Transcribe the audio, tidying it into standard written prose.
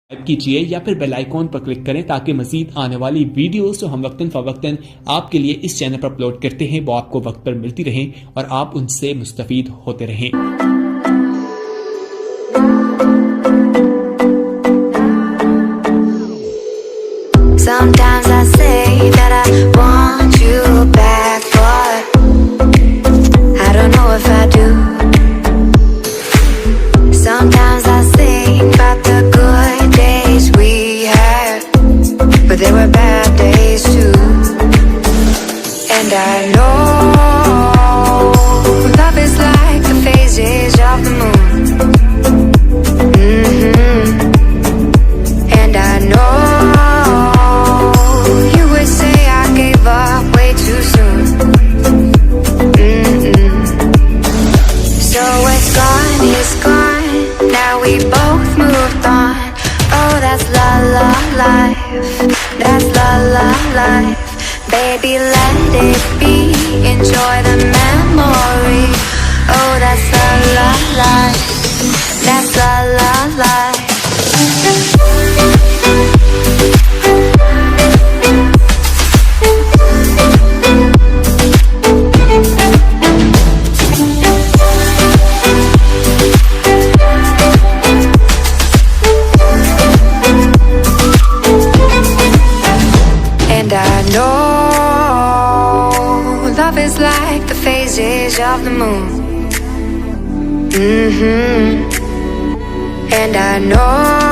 Subscribe कीजिए या फिर बेल आइकॉन पर क्लिक करें ताकि मजीद आने वाली वीडियोस जो हम वक्तन फ़वक्तन आपके लिए इस चैनल पर अपलोड करते हैं वो आपको वक्त पर मिलती रहें और आप उनसे मुस्तफ़ीद होते रहें। Sometimes I say that I want you back, but I don't know if I do. Sometimes I think about the good days we had, but there were bad days too. And I know love is like the phases of the moon. And I know we both moved on. Oh, that's la la life. That's la la life. Baby, let it be. Enjoy the memory. Oh, that's la la life. That's la la life. Love is like the phases of the moon. And I know